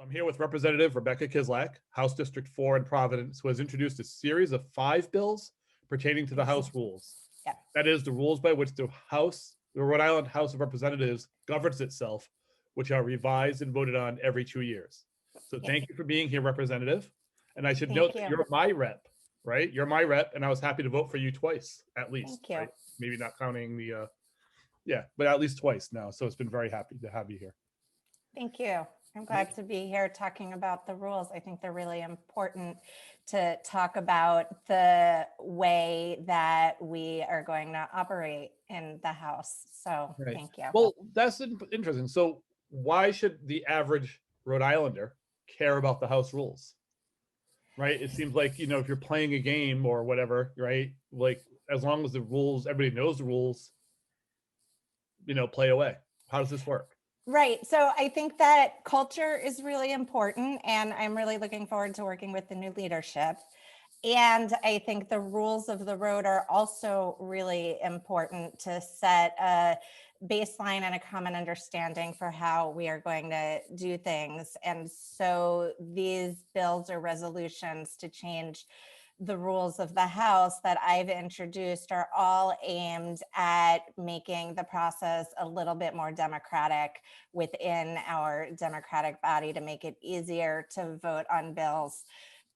So I'm here with Representative Rebecca Kislak, House District 4 in Providence, who has introduced a series of 5 bills pertaining to the House rules. Yeah. That is the rules by which the Rhode Island House of Representatives governs itself, which are revised and voted on every 2 years. So thank you for being here, Representative. And I should note that you're my rep, right? You're my rep, and I was happy to vote for you twice, at least. Thank you. Right? Maybe not counting the, but at least twice now. So it's been very happy to have you here. Thank you. I'm glad to be here talking about the rules. I think they're really important to talk about the way that we are going to operate in the House. So thank you. Well, that's interesting. So why should the average Rhode Islander care about the House rules? Right? It seems like, if you're playing a game or whatever, right? Like, as long as the rules, everybody knows the rules, play away. How does this work? Right. So I think that culture is really important, and I'm really looking forward to working with the new leadership. And I think the rules of the road are also really important to set a baseline and a common understanding for how we are going to do things. And so these bills or resolutions to change the rules of the House that I've introduced are all aimed at making the process a little bit more democratic within our democratic body, to make it easier to vote on bills,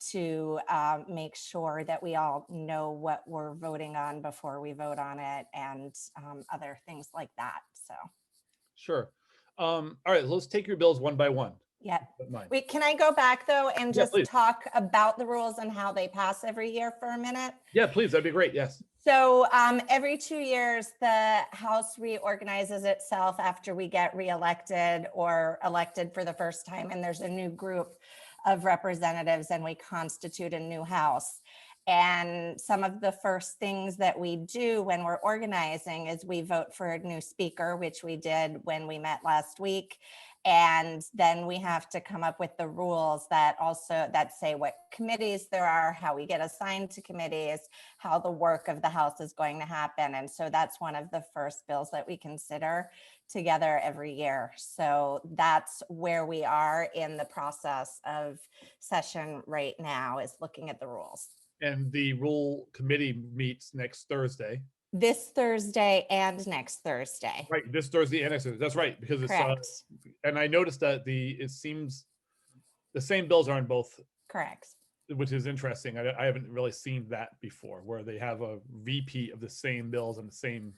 to make sure that we all know what we're voting on before we vote on it, and other things like that. So. Sure. All right, let's take your bills one by one. Yeah. Wait, can I go back though and just talk about the rules and how they pass every year for a minute? Yeah, please. That'd be great. Yes. So every 2 years, the House reorganizes itself after we get reelected or elected for the first time, and there's a new group of representatives, and we constitute a new House. And some of the first things that we do when we're organizing is we vote for a new speaker, which we did when we met last week. And then we have to come up with the rules that say what committees there are, how we get assigned to committees, how the work of the House is going to happen. And so that's one of the first bills that we consider together every year. So that's where we are in the process of session right now, is looking at the rules. And the rule committee meets next Thursday. This Thursday and next Thursday. Right, this Thursday and next Thursday. That's right, because it's and I noticed that it seems the same bills are on both. Correct. Which is interesting. I haven't really seen that before, where they have a repeat of the same bills on the same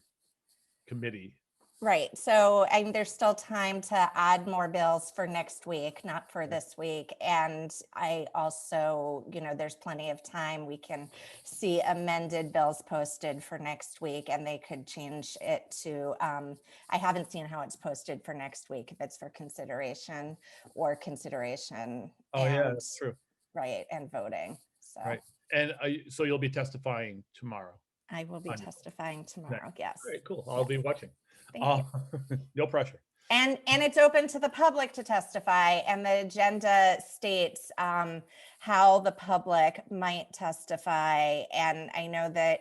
committee. Right. So there's still time to add more bills for next week, not for this week. And I also, there's plenty of time. We can see amended bills posted for next week, and they could change it to, I haven't seen how it's posted for next week, if it's for consideration or consideration. Oh, yeah, that's true. Right. And voting. So. Right. And so you'll be testifying tomorrow. I will be testifying tomorrow. Yes. All right, cool. I'll be watching. Thank you. No pressure. And it's open to the public to testify, and the agenda states how the public might testify. And I know that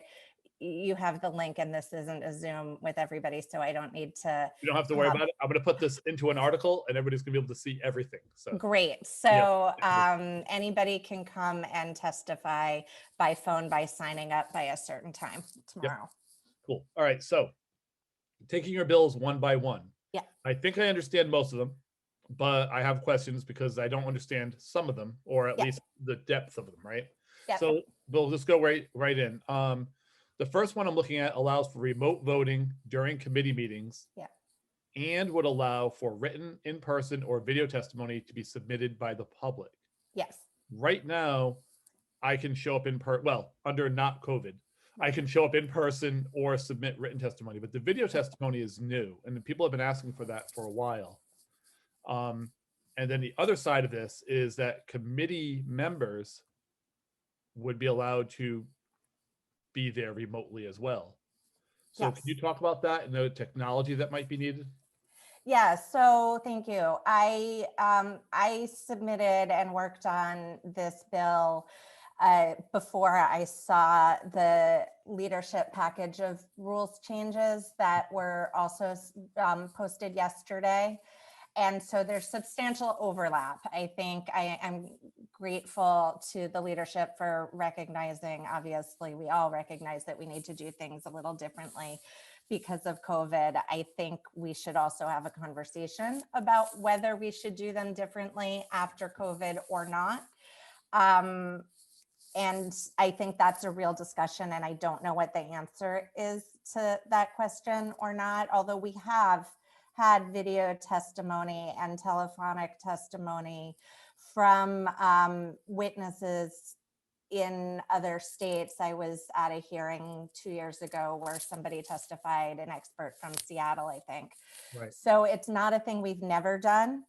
you have the link, and this isn't a Zoom with everybody, so I don't need to. You don't have to worry about it. I'm going to put this into an article, and everybody's going to be able to see everything. So great. So anybody can come and testify by phone by signing up by a certain time tomorrow. Yep. Cool. All right. So taking your bills one by one. Yeah. I think I understand most of them, but I have questions because I don't understand some of them, or at least the depth of them, right? Yeah. So we'll just go right in. The first one I'm looking at allows for remote voting during committee meetings. Yeah. And would allow for written, in-person, or video testimony to be submitted by the public. Yes. Right now, I can show up under not COVID. I can show up in person or submit written testimony, but the video testimony is new, and people have been asking for that for a while. And then the other side of this is that committee members would be allowed to be there remotely as well. So can you talk about that and the technology that might be needed? Yeah, so thank you. I submitted and worked on this bill before I saw the leadership package of rules changes that were also posted yesterday. And so there's substantial overlap. I think I'm grateful to the leadership for recognizing, obviously, we all recognize that we need to do things a little differently because of COVID. I think we should also have a conversation about whether we should do them differently after COVID or not. And I think that's a real discussion, and I don't know what the answer is to that question or not, although we have had video testimony and telephonic testimony from witnesses in other states. I was at a hearing 2 years ago where somebody testified, an expert from Seattle, I think. Right. So it's not a thing we've never done.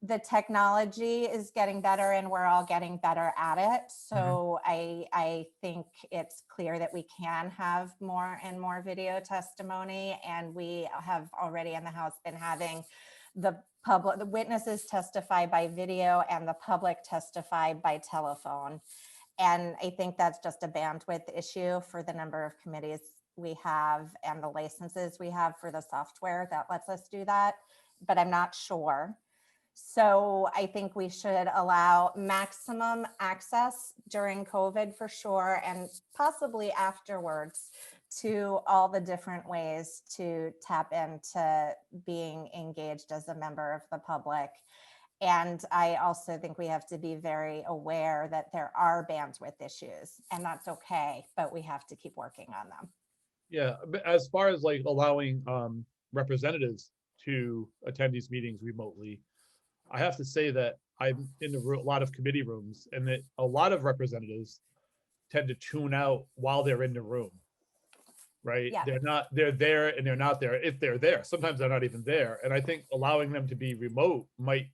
The technology is getting better and we're all getting better at it. So I think it's clear that we can have more and more video testimony. And we have already in the House been having the witnesses testify by video and the public testify by telephone. And I think that's just a bandwidth issue for the number of committees we have and the licenses we have for the software that lets us do that, but I'm not sure. So I think we should allow maximum access during COVID for sure, and possibly afterwards, to all the different ways to tap into being engaged as a member of the public. And I also think we have to be very aware that there are bandwidth issues, and that's okay, but we have to keep working on them. Yeah, but as far as like allowing representatives to attend these meetings remotely, I have to say that I'm in a lot of committee rooms, and that a lot of representatives tend to tune out while they're in the room. Right? Yeah. They're there and they're not there. If they're there, sometimes they're not even there. And I think allowing them to be remote might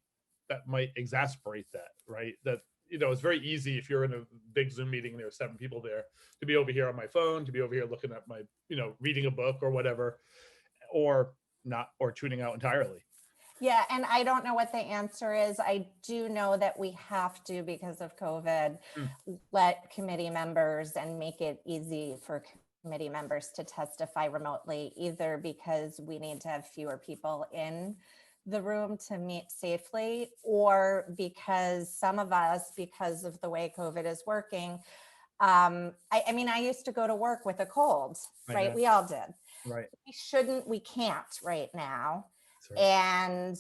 exasperate that, right? That, it's very easy if you're in a big Zoom meeting and there are 7 people there to be over here on my phone, to be over here looking at my, reading a book or whatever, or not, or tuning out entirely. Yeah, and I don't know what the answer is. I do know that we have to, because of COVID, let committee members and make it easy for committee members to testify remotely, either because we need to have fewer people in the room to meet safely, or because some of us, because of the way COVID is working, I mean, I used to go to work with a cold, right? We all did. Right. We can't right now. Right. And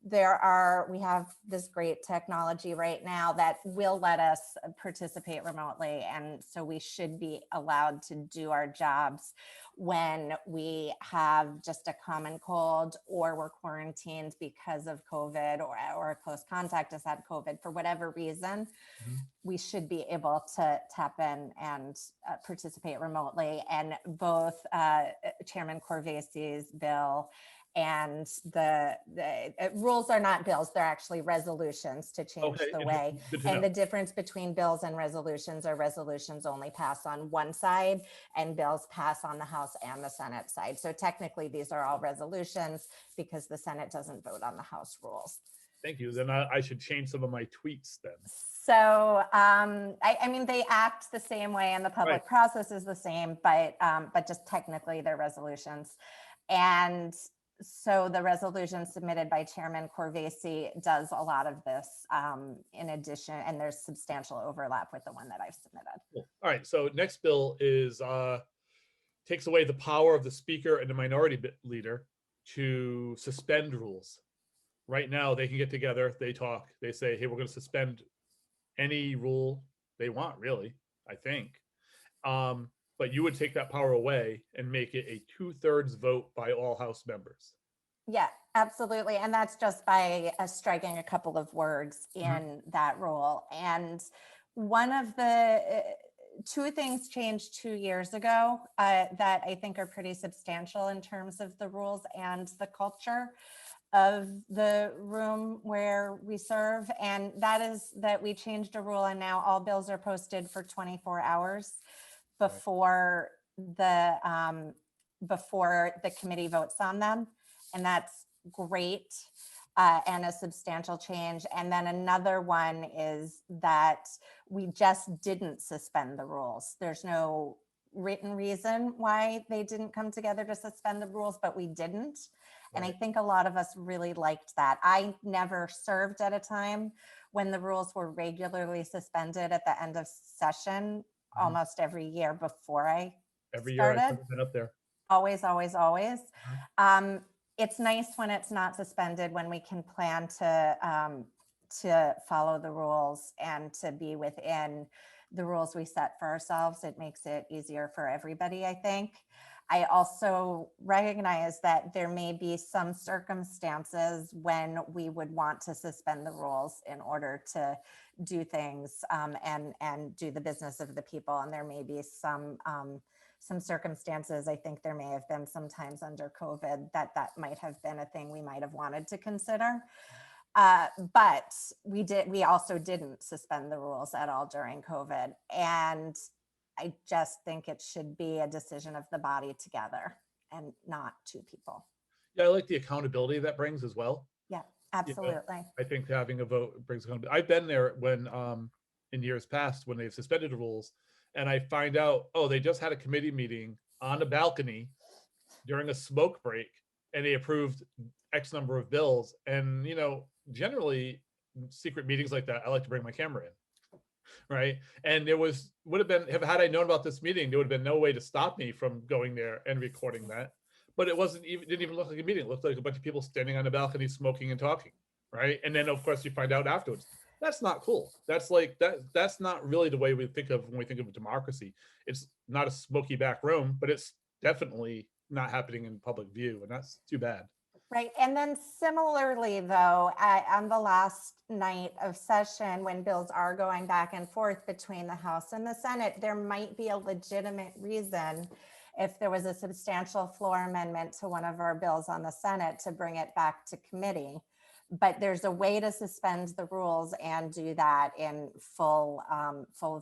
we have this great technology right now that will let us participate remotely. And so we should be allowed to do our jobs when we have just a common cold, or we're quarantined because of COVID, or a close contact has had COVID for whatever reason. We should be able to tap in and participate remotely. And both Chairman Corvasi's bill and the rules are not bills, they're actually resolutions to change the way. And the difference between bills and resolutions are resolutions only pass on one side and bills pass on the House and the Senate side. So technically these are all resolutions because the Senate doesn't vote on the House rules. Thank you. Then I should change some of my tweets then. So I mean, they act the same way and the public process is the same, but just technically they're resolutions. And so the resolution submitted by Chairman Corvasi does a lot of this in addition, and there's substantial overlap with the one that I've submitted. Cool. All right, so next bill is takes away the power of the speaker and the minority leader to suspend rules. Right now, they can get together, they talk, they say, hey, we're going to suspend any rule they want, really, I think. But you would take that power away and make it a 2/3 vote by all House members. Yeah, absolutely. And that's just by striking a couple of words in that rule. And one of the 2 things changed 2 years ago that I think are pretty substantial in terms of the rules and the culture of the room where we serve. And that is that we changed a rule, and now all bills are posted for 24 hours before the committee votes on them. And that's great and a substantial change. And then another one is that we just didn't suspend the rules. There's no written reason why they didn't come together to suspend the rules, but we didn't. And I Right. think a lot of us really liked that. I never served at a time when the rules were regularly suspended at the end of session Mhm. almost every year before I Every year I've started. ever been up there. Always, always, always. Mhm. It's nice when it's not suspended, when we can plan to follow the rules and to be within the rules we set for ourselves. It makes it easier for everybody, I think. I also recognize that there may be some circumstances when we would want to suspend the rules in order to do things and do the business of the people. And there may be some circumstances, I think there may have been some times under COVID that might have been a thing we might have wanted to consider. But we also didn't suspend the rules at all during COVID. And I just think it should be a decision of the body together and not two people. Yeah, I like the accountability that brings as well. Yeah, You know, absolutely. I think having a vote brings accountability. I've been there when in years past when they've suspended the rules, and I find out, oh, they just had a committee meeting on a balcony during a smoke break, and they approved X number of bills. And generally secret meetings like that, I like to bring my camera in, right? And there would have been, had I known about this meeting, there would have been no way to stop me from going there and recording that. But it didn't even look like a meeting. It looked like a bunch of people standing on the balcony smoking and talking, right? And then of course you find out afterwards that's not cool. That's like that's not really the way we think of when we think of democracy. It's not a smoky back room, but it's definitely not happening in public view, and that's too bad. Right. And then similarly, though, on the last night of session, when bills are going back and forth between the House and the Senate, there might be a legitimate reason, if there was a substantial floor amendment to one of our bills on the Senate, to bring it back to committee. But there's a way to suspend the rules and do that in full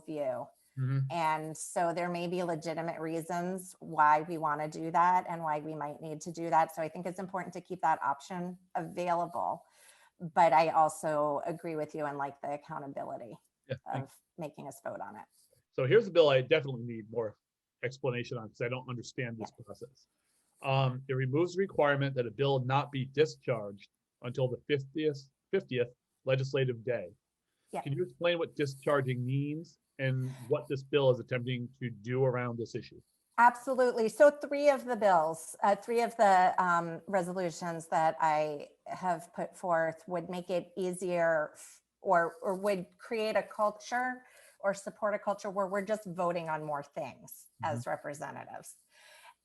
view. Mhm. And so there may be legitimate reasons why we want to do that and why we might need to do that. So I think it's important to keep that option available. But I also agree with you and like the accountability Yeah, of making us vote on it. so here's a bill I definitely need more explanation on because I don't understand this process. It removes the requirement that a bill not be discharged until the 50th legislative day. Yeah. Can you explain what discharging means and what this bill is attempting to do around this issue? Absolutely. So three of the resolutions that I have put forth would make it easier or would create a culture or support a culture where we're just voting on more things as representatives.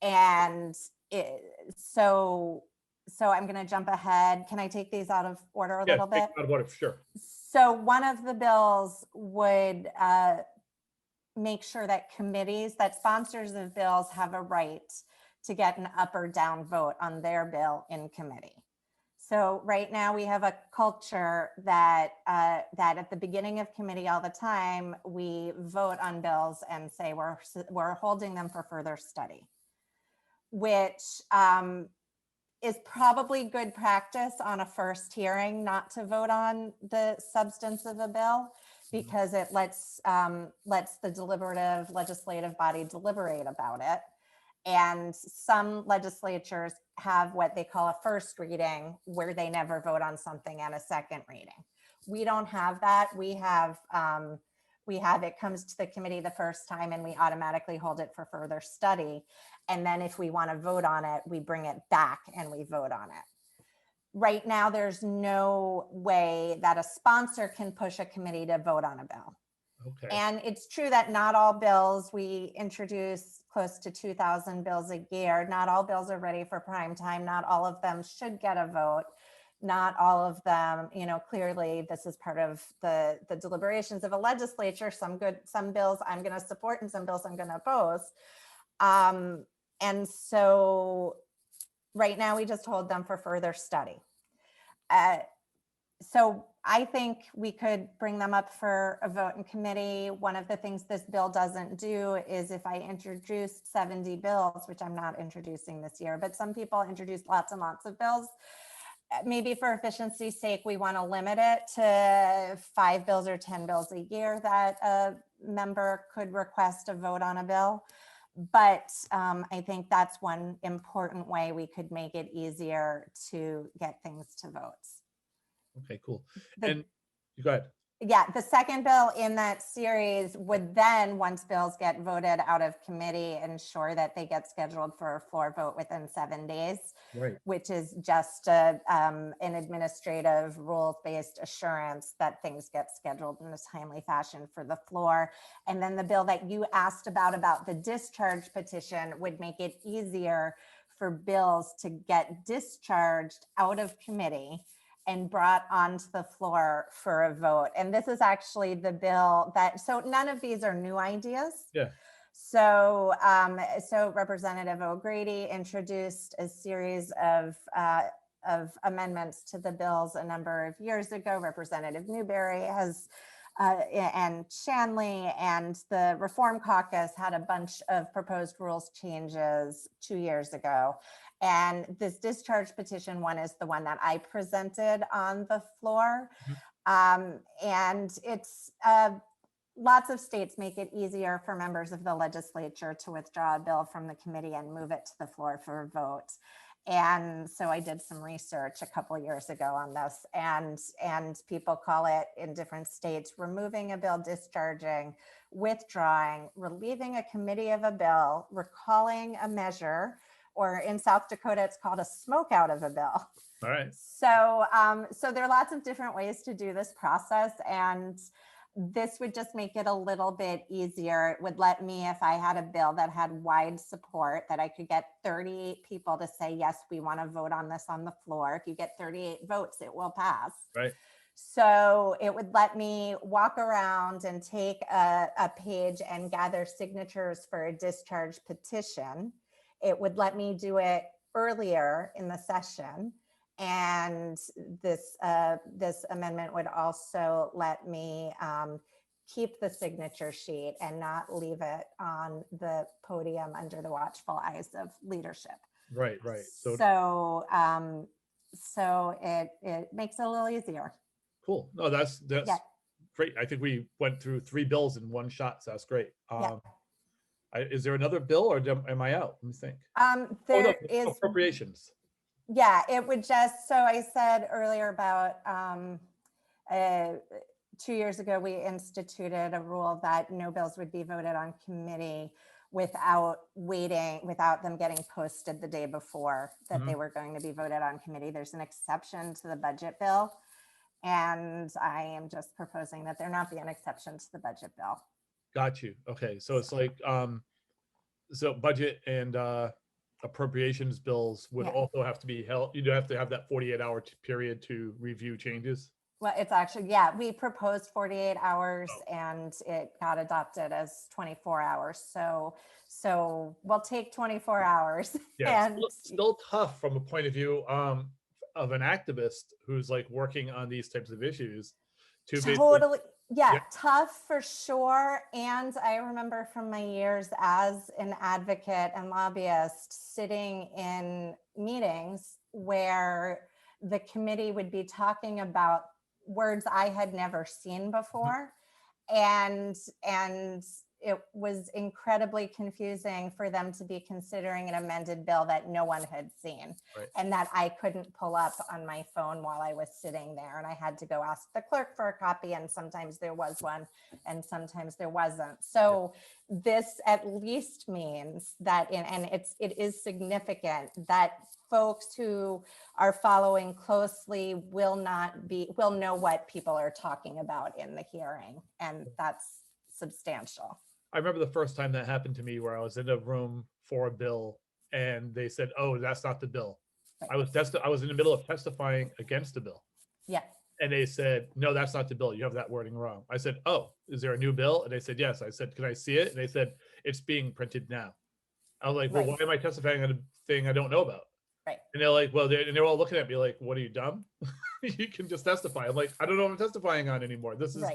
And so I'm going to jump ahead. Can I take these out of order a little bit? Sure. So one of the bills would make sure that committees, that sponsors of bills have a right to get an up or down vote on their bill in committee. So right now we have a culture that at the beginning of committee all the time, we vote on bills and say we're holding them for further study, which is probably good practice on a first hearing not to vote on the substance of a bill, because it lets the deliberative legislative body deliberate about it. And some legislatures have what they call a first reading, where they never vote on something, and a second reading. We don't have that. We have it comes to the committee the first time and we automatically hold it for further study. And then if we want to vote on it, we bring it back and we vote on it. Right now, there's no way that a sponsor can push a committee to vote on a bill. Okay. And it's true that not all bills, we introduce close to 2,000 bills a year. Not all bills are ready for prime time. Not all of them should get a vote. Not all of them, clearly this is part of the deliberations of a legislature. Some bills I'm going to support and some bills I'm going to oppose. And so right now we just hold them for further study. So I think we could bring them up for a vote in committee. One of the things this bill doesn't do is, if I introduced 70 bills, which I'm not introducing this year, but some people introduce lots and lots of bills. Maybe for efficiency's sake, we want to limit it to 5 bills or 10 bills a year that a member could request a vote on a bill. But I think that's one important way we could make it easier to get things to votes. Okay, cool. The- And you go ahead. Yeah, the second bill in that series would then, once bills get voted out of committee, ensure that they get scheduled for a floor vote within 7 days, Right. which is just an administrative rules-based assurance that things get scheduled in a timely fashion for the floor. And then the bill that you asked about the discharge petition, would make it easier for bills to get discharged out of committee and brought onto the floor for a vote. And this is actually the bill that, so none of these are new ideas. Yeah. So, so Representative O'Grady introduced a series of amendments to the bills a number of years ago. Representative Newberry has, and Shanley and the Reform Caucus had a bunch of proposed rules changes 2 years ago. And this discharge petition one is the one that I presented on the floor. And it's lots of states make it easier for members of the legislature to withdraw a bill from the committee and move it to the floor for a vote. And so I did some research a couple years ago on this, and people call it in different states removing a bill, discharging, withdrawing, relieving a committee of a bill, recalling a measure, or in South Dakota, it's called a smoke out of a bill. All right. So, so there are lots of different ways to do this process, and this would just make it a little bit easier. It would let me, if I had a bill that had wide support, that I could get 38 people to say, yes, we want to vote on this on the floor. If you get 38 votes, it will pass. Right. So it would let me walk around and take a page and gather signatures for a discharge petition. It would let me do it earlier in the session. And this amendment would also let me keep the signature sheet and not leave it on the podium under the watchful eyes of leadership. Right. Right. So it makes it a little easier. Cool. No, that's Yeah. great. I think we went through 3 bills in one shot, so that's great. Yeah. Is there another bill, or am I out? Let me think. There is appropriations. Yeah, it would just, so I said earlier about 2 years ago, we instituted a rule that no bills would be voted on committee without them getting posted the day before that they were going to be voted on committee. There's an exception to the budget bill. And I am just proposing that there not be an exception to the budget bill. Got you. Okay. So it's like, so budget and appropriations bills would also have to be held. You'd have to have that 48-hour period to review changes. Well, it's actually, yeah, we proposed 48 hours and it got adopted as 24 hours. So we'll take 24 hours. Yeah, And still tough from a point of view of an activist who's like working on these types of issues to totally, yeah, tough for sure. And I remember from my years as an advocate and lobbyist sitting in meetings where the committee would be talking about words I had never seen before. And it was incredibly confusing for them to be considering an amended bill that no one had seen, and that I couldn't pull up on my phone while I was sitting there. And I had to go ask the clerk for a copy, and sometimes there was one and sometimes there wasn't. So this at least means that, it is significant that folks who are following closely will know what people are talking about in the hearing. And that's substantial. I remember the first time that happened to me where I was in a room for a bill and they said, oh, that's not the bill. I was in the middle of testifying against the bill. Yeah. And they said, no, that's not the bill. You have that wording wrong. I said, oh, is there a new bill? And they said, yes. I said, can I see it? And they said, it's being printed now. I was like, well, why am I testifying on a thing I don't know about? Right. And they're like, well, they're all looking at me like, what are you, dumb? You can just testify. I'm like, I don't know what I'm testifying on anymore. This is,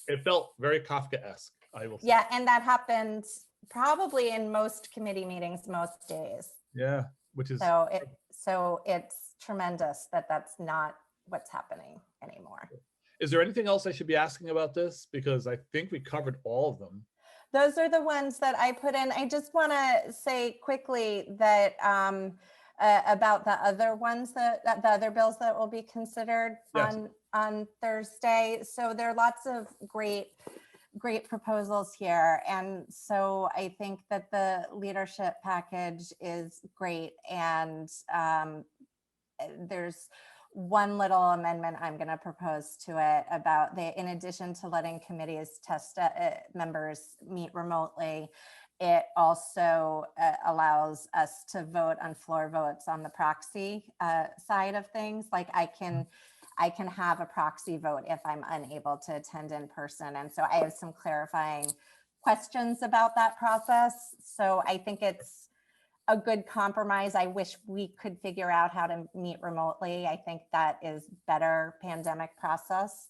it felt very Kafka-esque, I will say. Yeah, and that happened probably in most committee meetings most days. Yeah, which is so it's tremendous that that's not what's happening anymore. Is there anything else I should be asking about this? Because I think we covered all of them. those are the ones that I put in. I just want to say quickly that about the other ones that the other bills that will be considered Yes. on Thursday. So there are lots of great proposals here. And so I think that the leadership package is great. And there's one little amendment I'm going to propose to it about in addition to letting committees members meet remotely, it also allows us to vote on floor votes on the proxy side of things. Like I can have a proxy vote if I'm unable to attend in person. And so I have some clarifying questions about that process. So I think it's a good compromise. I wish we could figure out how to meet remotely. I think that is better pandemic process.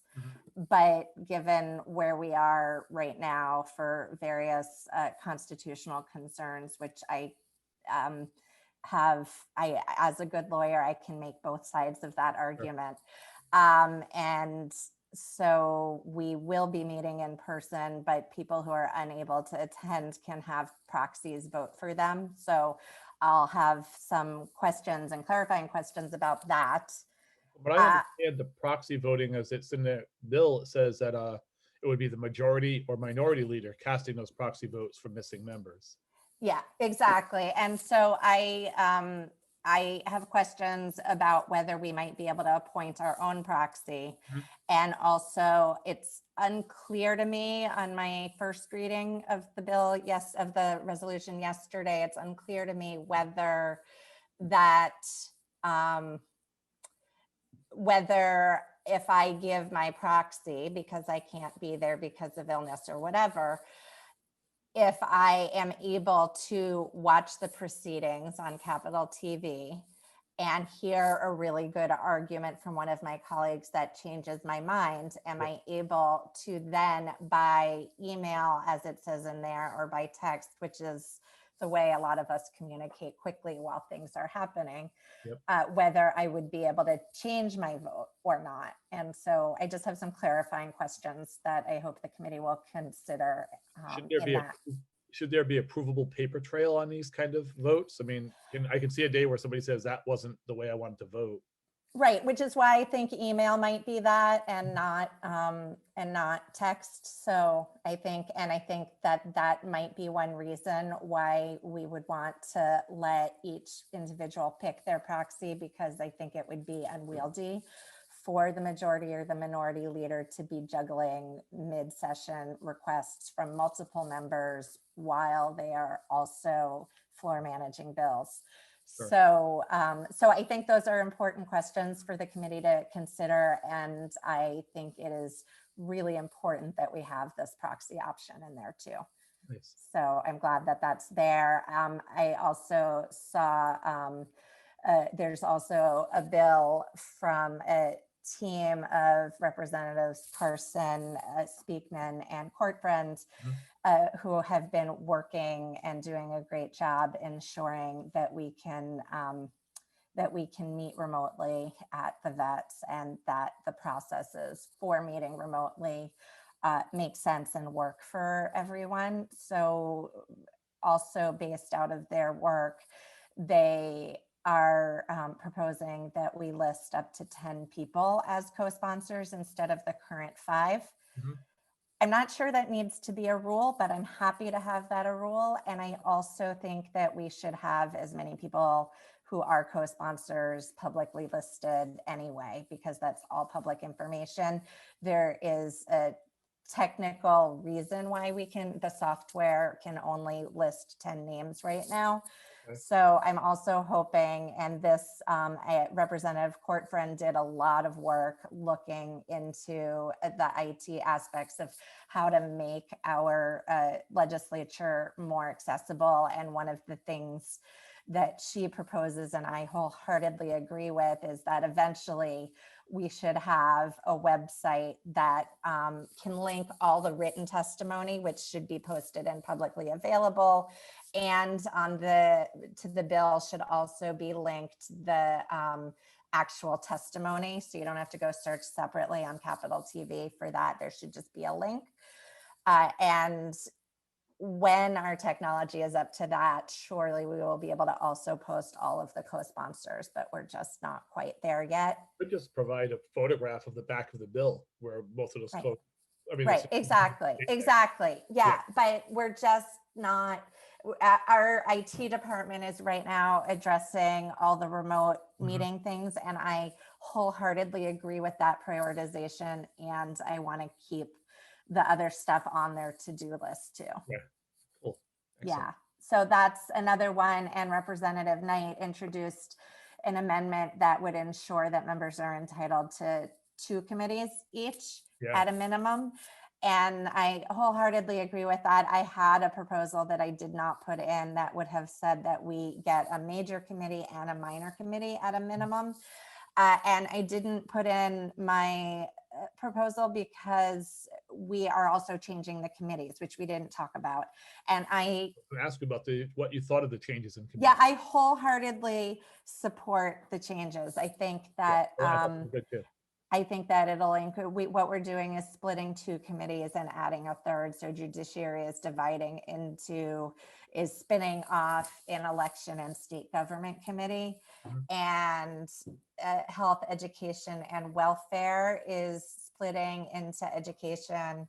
But given where we are right now for various constitutional concerns, which I as a good lawyer, I can make both sides of that argument. And so we will be meeting in person, but people who are unable to attend can have proxies vote for them. So I'll have some questions and clarifying questions about that. But I understand the proxy voting as it's in the bill. It says that it would be the majority or minority leader casting those proxy votes for missing members. Yeah, exactly. And so I have questions about whether we might be able to appoint our own proxy. And also it's unclear to me on my first reading of the bill, of the resolution yesterday, it's unclear to me whether that, whether if I give my proxy because I can't be there because of illness or whatever, if I am able to watch the proceedings on Capitol TV and hear a really good argument from one of my colleagues that changes my mind, am I able to then by email, as it says in there, or by text, which is the way a lot of us communicate quickly while things are happening, whether I would be able to change my vote or not. And so I just have some clarifying questions that I hope the committee will consider. Should there be approvable paper trail on these kind of votes? I mean, I can see a day where somebody says that wasn't the way I wanted to vote. Right, which is why I think email might be that and not text. So I think that might be one reason why we would want to let each individual pick their proxy, because I think it would be unwieldy for the majority or the minority leader to be juggling mid-session requests from multiple members while they are also floor managing bills. Sure. So I think those are important questions for the committee to consider. And I think it is really important that we have this proxy option in there too. Nice. So I'm glad that that's there. I also saw there's also a bill from a team of Representatives Carson, Speakman, and Courtfriend, who have been working and doing a great job ensuring that we can meet remotely at the vets, and that the processes for meeting remotely make sense and work for everyone. So also based out of their work, they are proposing that we list up to 10 people as co-sponsors instead of the current 5. I'm not sure that needs to be a rule, but I'm happy to have that a rule. And I also think that we should have as many people who are co-sponsors publicly listed anyway, because that's all public information. There is a technical reason why the software can only list 10 names right now. Okay. So I'm also hoping, and this Representative Courtfriend did a lot of work looking into the IT aspects of how to make our legislature more accessible. And one of the things that she proposes, and I wholeheartedly agree with, is that eventually we should have a website that can link all the written testimony, which should be posted and publicly available. And to the bill should also be linked the actual testimony. So you don't have to go search separately on Capitol TV for that. There should just be a link. And when our technology is up to that, surely we will be able to also post all of the co-sponsors, but we're just not quite there yet. Could just provide a photograph of the back of the bill where both of those Right. I mean, Right, exactly, exactly. Yeah, but we're just not, our IT department is right now addressing all the remote meeting things, and I wholeheartedly agree with that prioritization, and I want to keep the other stuff on their to-do list too. Yeah, cool. Excellent. Yeah, so that's another one. And Representative Knight introduced an amendment that would ensure that members are entitled to 2 committees each at a minimum. And I wholeheartedly agree with that. I had a proposal that I did not put in that would have said that we get a major committee and a minor committee at a minimum. And I didn't put in my proposal because we are also changing the committees, which we didn't talk about. And I can ask you about what you thought of the changes in committee. Yeah, I wholeheartedly support the changes. I think that good too. I think that it'll include, what we're doing is splitting 2 committees and adding a third. So judiciary is spinning off an election and state government committee, and health, education, and welfare is splitting into education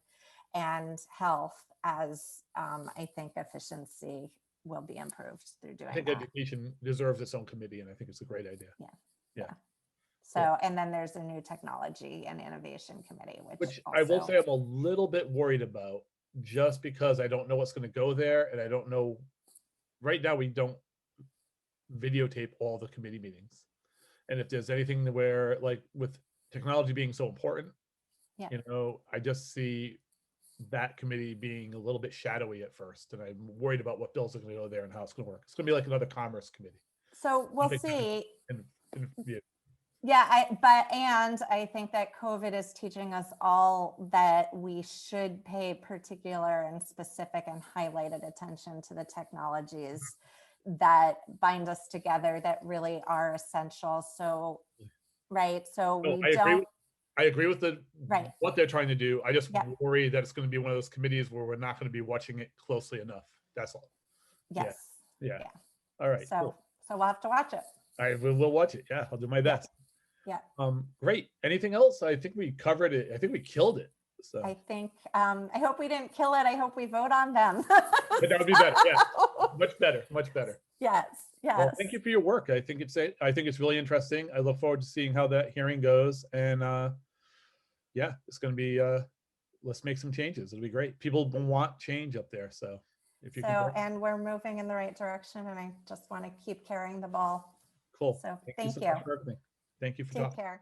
and health, as I think efficiency will be improved through doing I think that. education deserves its own committee, and I think it's a great idea. Yeah. So, and then there's a new technology and innovation committee, which I will say I'm a little bit worried about, just because I don't know what's going to go there. And I don't know, right now we don't videotape all the committee meetings. And if there's anything where, like with technology being so important, you know, I just see that committee being a little bit shadowy at first. And I'm worried about what bills are going to go there and how it's going to work. It's going to be like another commerce committee. So we'll see. Yeah. And I think that COVID is teaching us all that we should pay particular and specific and highlighted attention to the technologies that bind us together, that really are essential. So, right. So I agree with what they're trying to do. I just worry that it's going to be one of those committees where we're not going to be watching it closely enough. That's all. Yes. Yeah. All right. So we'll have to watch it. We'll watch it. Yeah, I'll do my best. Yeah. Great. Anything else? I think we covered it. I think we killed it. So I think, I hope we didn't kill it. I hope we vote on them. But that would be better. Yeah. Much better. Much better. Yes. Yes. Well, thank you for your work. I think it's really interesting. I look forward to seeing how that hearing goes. And yeah, it's going to be, let's make some changes. It'll be great. People want change up there. So if you can. And we're moving in the right direction, and I just want to keep carrying the ball. Cool. So Thank you. so much for everything. Thank you for Take talking. care.